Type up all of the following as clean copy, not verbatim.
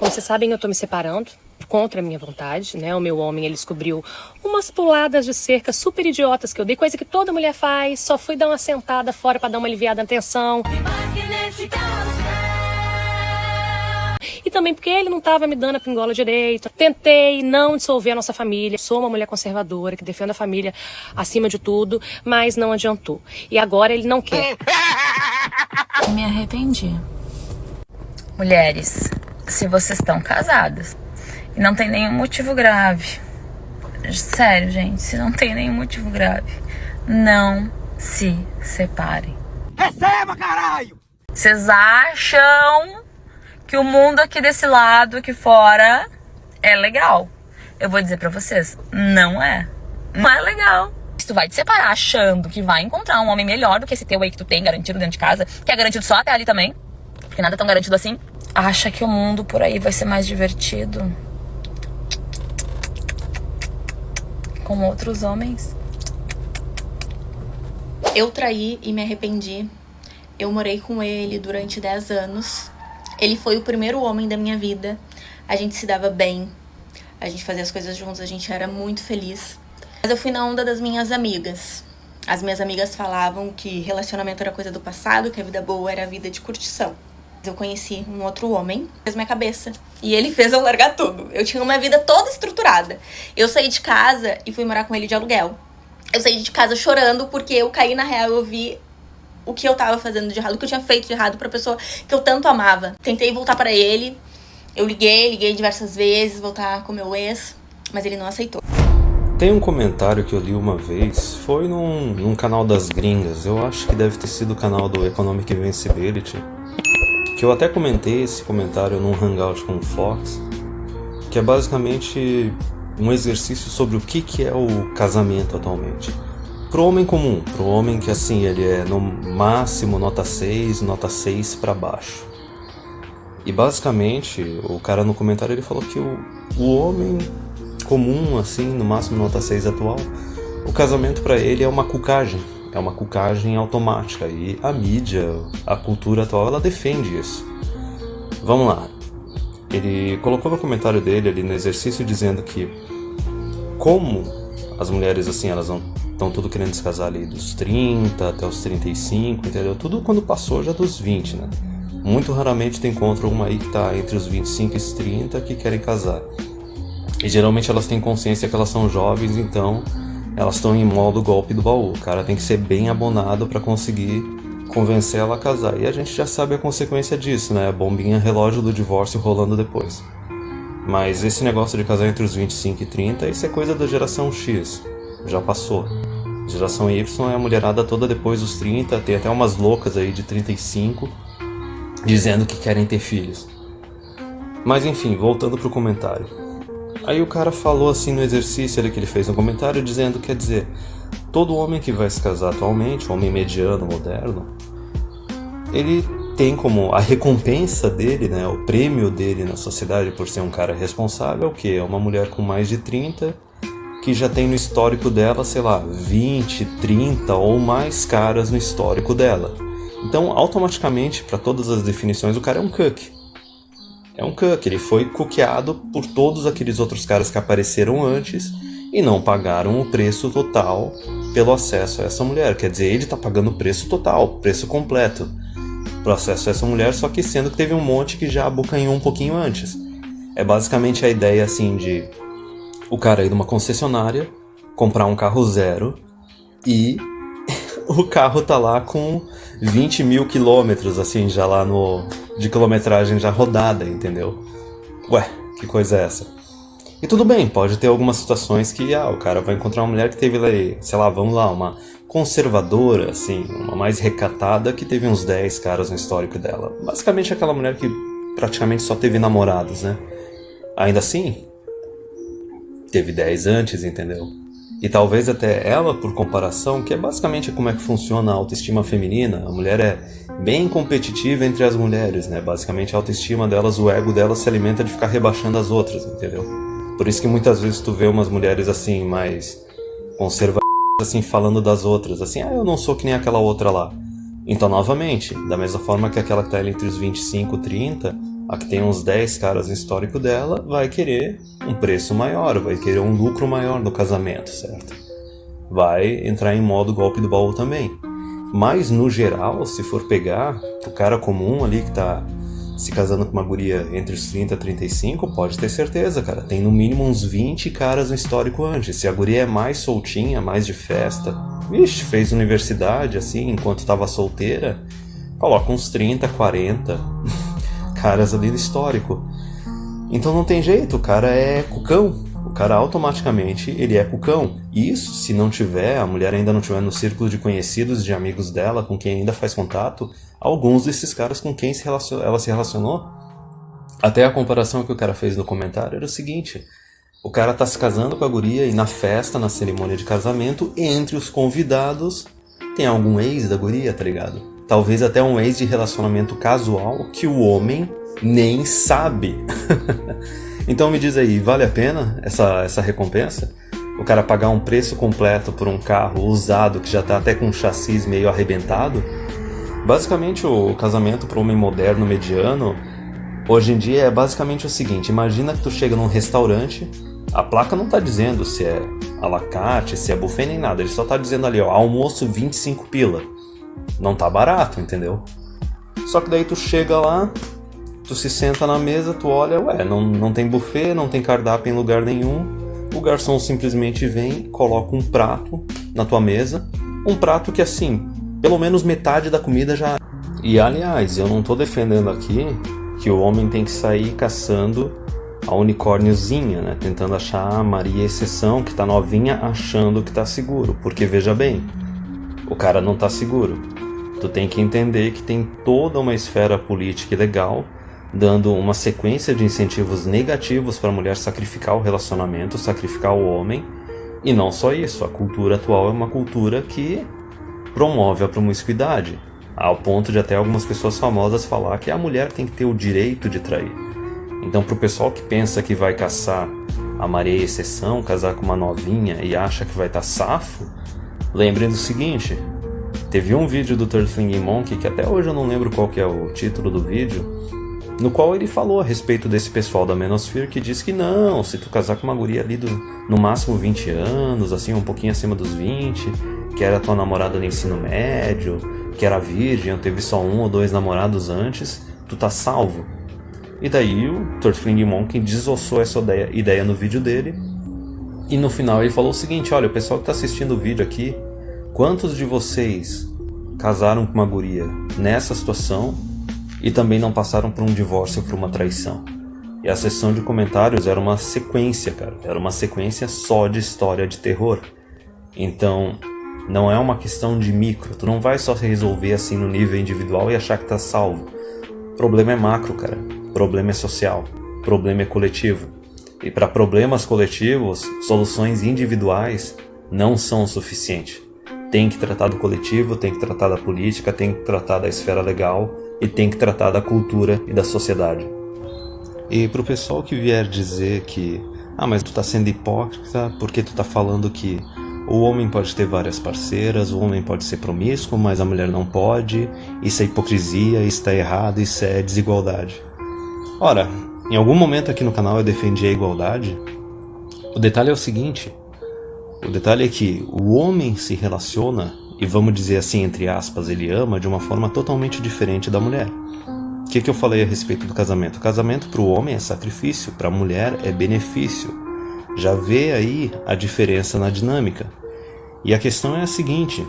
Como vocês sabem, eu tô me separando contra a minha vontade, né? O meu homem, ele descobriu umas puladas de cerca super idiotas que eu dei, coisa que toda mulher faz. Só fui dar uma sentada fora pra dar uma aliviada na tensão. E também porque ele não tava me dando a pingola direito. Tentei não dissolver a nossa família. Sou uma mulher conservadora, que defende a família acima de tudo, mas não adiantou. E agora ele não quer. Me arrependi. Mulheres, se vocês estão casadas e não tem nenhum motivo grave, sério, gente, se não tem nenhum motivo grave, não se separem. Receba, caralho! Vocês acham que o mundo aqui desse lado, aqui fora, é legal? Eu vou dizer pra vocês, não é. Não é legal. Se tu vai te separar achando que vai encontrar um homem melhor do que esse teu aí que tu tem garantido dentro de casa, que é garantido só até ali também, porque nada é tão garantido assim, acha que o mundo por aí vai ser mais divertido com outros homens? Eu traí e me arrependi. Eu morei com ele durante 10 anos. Ele foi o primeiro homem da minha vida. A gente se dava bem. A gente fazia as coisas juntos, a gente era muito feliz. Mas eu fui na onda das minhas amigas. As minhas amigas falavam que relacionamento era coisa do passado, que a vida boa era a vida de curtição. Eu conheci um outro homem, fez minha cabeça. E ele fez eu largar tudo. Eu tinha uma vida toda estruturada. Eu saí de casa e fui morar com ele de aluguel. Eu saí de casa chorando porque eu caí na real, eu vi o que eu tava fazendo de errado, o que eu tinha feito de errado pra pessoa que eu tanto amava. Tentei voltar pra ele, eu liguei diversas vezes, voltar com meu ex, mas ele não aceitou. Tem um comentário que eu li uma vez, foi num canal das gringas, eu acho que deve ter sido o canal do Economic Invincibility, que eu até comentei esse comentário num hangout com o Fox, que é basicamente um exercício sobre o que é o casamento atualmente. Pro homem comum, pro homem que assim, ele é no máximo nota 6 pra baixo. E basicamente, o cara no comentário ele falou que o homem comum, assim, no máximo nota 6 atual, o casamento pra ele é uma cucagem automática. E a mídia, a cultura atual, ela defende isso. Vamos lá. Ele colocou no comentário dele ali no exercício dizendo que como as mulheres assim, elas estão tudo querendo se casar ali dos 30 até os 35, entendeu? Tudo quando passou já dos 20, né? Muito raramente tu encontra uma aí que tá entre os 25 e os 30 que querem casar. E geralmente elas têm consciência que elas são jovens, então elas estão em modo golpe do baú. O cara tem que ser bem abonado para conseguir convencer ela a casar. E a gente já sabe a consequência disso, né? A bombinha relógio do divórcio rolando depois. Mas esse negócio de casar entre os 25 e 30, isso é coisa da geração X. Já passou. Geração Y é a mulherada toda depois dos 30, tem até umas loucas aí de 35 dizendo que querem ter filhos. Mas enfim, voltando pro comentário. Aí o cara falou assim no exercício ali que ele fez no comentário, dizendo, quer dizer, todo homem que vai se casar atualmente, homem mediano, moderno, ele tem como a recompensa dele, né, o prêmio dele na sociedade por ser um cara responsável, o quê? É uma mulher com mais de 30, que já tem no histórico dela, sei lá, 20, 30 ou mais caras no histórico dela. Então, automaticamente, para todas as definições, o cara é um cuck. É um cuck, ele foi cuqueado por todos aqueles outros caras que apareceram antes e não pagaram o preço total pelo acesso a essa mulher. Quer dizer, ele tá pagando o preço total, o preço completo pro acesso a essa mulher, só que sendo que teve um monte que já abocanhou um pouquinho antes. É basicamente a ideia, assim, de o cara ir numa concessionária, comprar um carro zero e o carro tá lá com 20 mil quilômetros, assim, já lá de quilometragem já rodada, entendeu? Ué, que coisa é essa? E tudo bem, pode ter algumas situações que, o cara vai encontrar uma mulher que teve, sei lá, vamos lá, uma conservadora, assim, uma mais recatada que teve uns 10 caras no histórico dela. Basicamente aquela mulher que praticamente só teve namorados, né? Ainda assim, teve 10 antes, entendeu? E talvez até ela, por comparação, que é basicamente como é que funciona a autoestima feminina, a mulher é bem competitiva entre as mulheres, né? Basicamente a autoestima delas, o ego delas se alimenta de ficar rebaixando as outras, entendeu? Por isso que muitas vezes tu vê umas mulheres assim, mais conservadoras, assim, falando das outras, assim, eu não sou que nem aquela outra lá. Então, novamente, da mesma forma que aquela que tá entre os 25 e 30, a que tem uns 10 caras no histórico dela, vai querer um preço maior, vai querer um lucro maior no casamento, certo? Vai entrar em modo golpe do baú também. Mas, no geral, se for pegar o cara comum ali que tá se casando com uma guria entre os 30 e 35, pode ter certeza, cara. Tem no mínimo uns 20 caras no histórico antes. Se a guria é mais soltinha, mais de festa, vixe, fez universidade, assim, enquanto tava solteira, coloca uns 30, 40 caras ali no histórico. Então não tem jeito, o cara é cucão. O cara automaticamente, ele é cucão. E isso, se não tiver, a mulher ainda não tiver no círculo de conhecidos, de amigos dela, com quem ainda faz contato, alguns desses caras com quem ela se relacionou. Até a comparação que o cara fez no comentário era o seguinte: o cara tá se casando com a guria e na festa, na cerimônia de casamento, entre os convidados, tem algum ex da guria, tá ligado? Talvez até um ex de relacionamento casual que o homem nem sabe. Então me diz aí, vale a pena essa recompensa? O cara pagar um preço completo por um carro usado que já tá até com um chassi meio arrebentado? Basicamente o casamento para o homem moderno mediano hoje em dia é basicamente o seguinte: imagina que tu chega num restaurante, a placa não tá dizendo se é à la carte, se é buffet nem nada, ele só tá dizendo ali, ó, almoço 25 pila. Não tá barato, entendeu? Só que daí tu chega lá, tu se senta na mesa, tu olha, não tem buffet, não tem cardápio em lugar nenhum. O garçom simplesmente vem, coloca um prato na tua mesa, um prato que assim, pelo menos metade da comida já... E aliás, eu não tô defendendo aqui que o homem tem que sair caçando a unicórniozinha, né? Tentando achar a Maria Exceção, que tá novinha, achando que tá seguro. Porque veja bem, o cara não tá seguro. Tu tem que entender que tem toda uma esfera política e legal dando uma sequência de incentivos negativos para a mulher sacrificar o relacionamento, sacrificar o homem. E não só isso, a cultura atual é uma cultura que promove a promiscuidade, ao ponto de até algumas pessoas famosas falar que a mulher tem que ter o direito de trair. Então, pro pessoal que pensa que vai caçar a Maria Exceção, casar com uma novinha e acha que vai estar safo, lembrem do seguinte: teve um vídeo do Third Flinging Monkey, que até hoje eu não lembro qual que é o título do vídeo, no qual ele falou a respeito desse pessoal da Manosphere que diz que não, se tu casar com uma guria ali no máximo 20 anos, assim, um pouquinho acima dos 20, que era tua namorada no ensino médio, que era virgem, ou teve só 1 ou 2 namorados antes, tu tá salvo. E daí o Third Flinging Monkey desossou essa ideia no vídeo dele, e no final ele falou o seguinte: olha, o pessoal que tá assistindo o vídeo aqui, quantos de vocês casaram com uma guria nessa situação e também não passaram por um divórcio, por uma traição? E a seção de comentários era uma sequência, cara. Era uma sequência só de história de terror. Então, não é uma questão de micro. Tu não vai só resolver assim no nível individual e achar que tá salvo. O problema é macro, cara. O problema é social. O problema é coletivo. E para problemas coletivos, soluções individuais não são o suficiente. Tem que tratar do coletivo, tem que tratar da política, tem que tratar da esfera legal e tem que tratar da cultura e da sociedade. E pro pessoal que vier dizer que mas tu tá sendo hipócrita porque tu tá falando que o homem pode ter várias parceiras, o homem pode ser promíscuo, mas a mulher não pode, isso é hipocrisia, isso tá errado, isso é desigualdade. Ora, em algum momento aqui no canal eu defendi a igualdade. O detalhe é o seguinte: o detalhe é que o homem se relaciona, e vamos dizer assim, entre aspas, ele ama de uma forma totalmente diferente da mulher. O que eu falei a respeito do casamento? O casamento para o homem é sacrifício, para a mulher é benefício. Já vê aí a diferença na dinâmica. E a questão é a seguinte: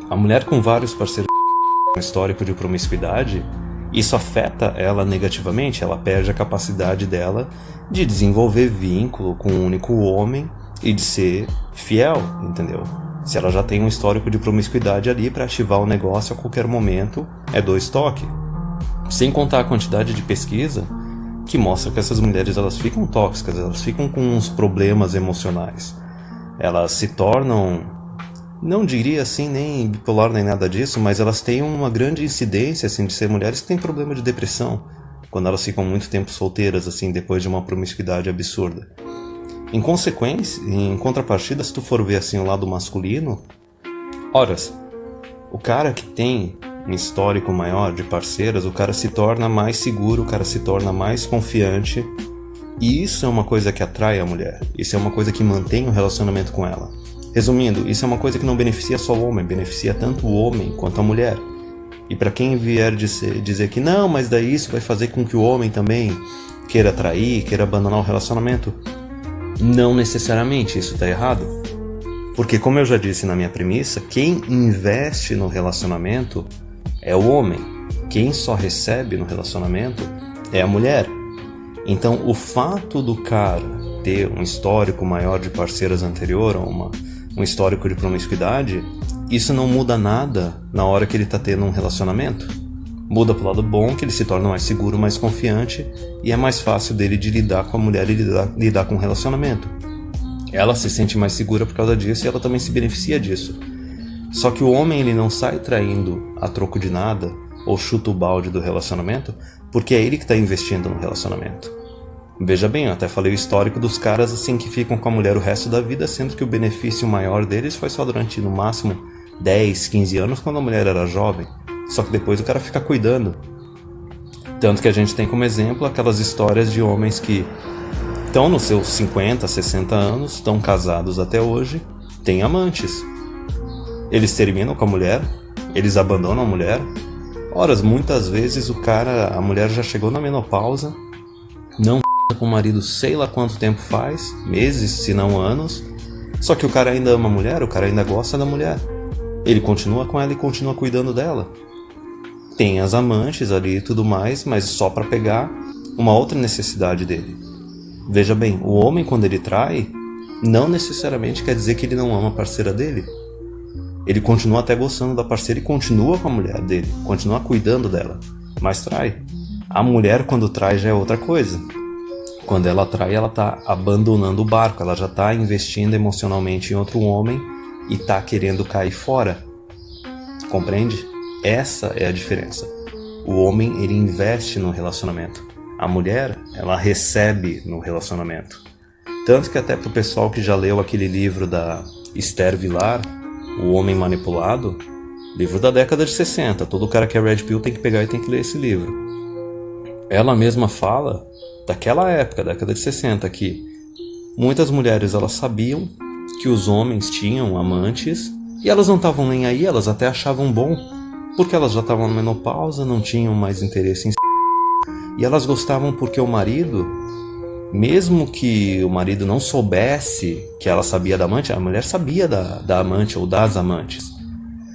a mulher com vários parceiros com histórico de promiscuidade, isso afeta ela negativamente, ela perde a capacidade dela de desenvolver vínculo com um único homem e de ser fiel, entendeu? Se ela já tem um histórico de promiscuidade ali, para ativar o negócio a qualquer momento é 2 toques. Sem contar a quantidade de pesquisa que mostra que essas mulheres elas ficam tóxicas, elas ficam com uns problemas emocionais. Elas se tornam, não diria assim nem bipolar nem nada disso, mas elas têm uma grande incidência assim, de ser mulheres que têm problema de depressão, quando elas ficam muito tempo solteiras, assim, depois de uma promiscuidade absurda. Em consequência, em contrapartida, se tu for ver assim o lado masculino, horas, o cara que tem um histórico maior de parceiras, o cara se torna mais seguro, o cara se torna mais confiante. E isso é uma coisa que atrai a mulher. Isso é uma coisa que mantém o relacionamento com ela. Resumindo, isso é uma coisa que não beneficia só o homem, beneficia tanto o homem quanto a mulher. E para quem vier dizer que não, mas daí isso vai fazer com que o homem também queira trair, queira abandonar o relacionamento, não necessariamente, isso está errado. Porque, como eu já disse na minha premissa, quem investe no relacionamento é o homem. Quem só recebe no relacionamento é a mulher. Então, o fato do cara ter um histórico maior de parceiras anterior, um histórico de promiscuidade, isso não muda nada na hora que ele está tendo um relacionamento. Muda pro lado bom, que ele se torna mais seguro, mais confiante, e é mais fácil dele de lidar com a mulher e lidar com o relacionamento. Ela se sente mais segura por causa disso e ela também se beneficia disso. Só que o homem, ele não sai traindo a troco de nada ou chuta o balde do relacionamento, porque é ele que está investindo no relacionamento. Veja bem, eu até falei o histórico dos caras assim que ficam com a mulher o resto da vida, sendo que o benefício maior deles foi só durante no máximo 10, 15 anos, quando a mulher era jovem. Só que depois o cara fica cuidando. Tanto que a gente tem como exemplo aquelas histórias de homens que estão nos seus 50, 60 anos, estão casados até hoje, têm amantes. Eles terminam com a mulher, eles abandonam a mulher. Ora, muitas vezes a mulher já chegou na menopausa, não com o marido sei lá quanto tempo faz, meses, se não anos, só que o cara ainda ama a mulher, o cara ainda gosta da mulher. Ele continua com ela e continua cuidando dela. Tem as amantes ali e tudo mais, mas só para pegar uma outra necessidade dele. Veja bem, o homem quando ele trai, não necessariamente quer dizer que ele não ama a parceira dele. Ele continua até gostando da parceira e continua com a mulher dele, continua cuidando dela, mas trai. A mulher quando trai já é outra coisa. Quando ela trai, ela tá abandonando o barco, ela já tá investindo emocionalmente em outro homem e tá querendo cair fora. Compreende? Essa é a diferença. O homem, ele investe no relacionamento. A mulher, ela recebe no relacionamento. Tanto que até pro pessoal que já leu aquele livro da Esther Vilar, O Homem Manipulado, livro da década de 60, todo cara que é Red Pill tem que pegar e tem que ler esse livro. Ela mesma fala, daquela época, década de 60, que muitas mulheres elas sabiam que os homens tinham amantes e elas não estavam nem aí, elas até achavam bom, porque elas já estavam na menopausa, não tinham mais interesse em e elas gostavam porque o marido, mesmo que o marido não soubesse que ela sabia da amante, a mulher sabia da amante ou das amantes,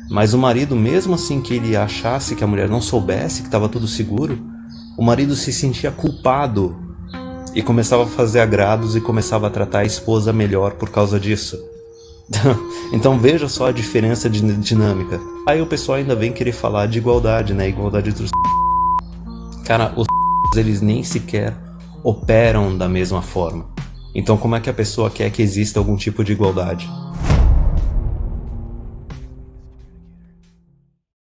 mas o marido, mesmo assim que ele achasse que a mulher não soubesse que estava tudo seguro, o marido se sentia culpado e começava a fazer agrados e começava a tratar a esposa melhor por causa disso. Então veja só a diferença de dinâmica. Aí o pessoal ainda vem querer falar de igualdade, né? Igualdade dos... Cara, os eles nem sequer operam da mesma forma. Então como é que a pessoa quer que exista algum tipo de igualdade?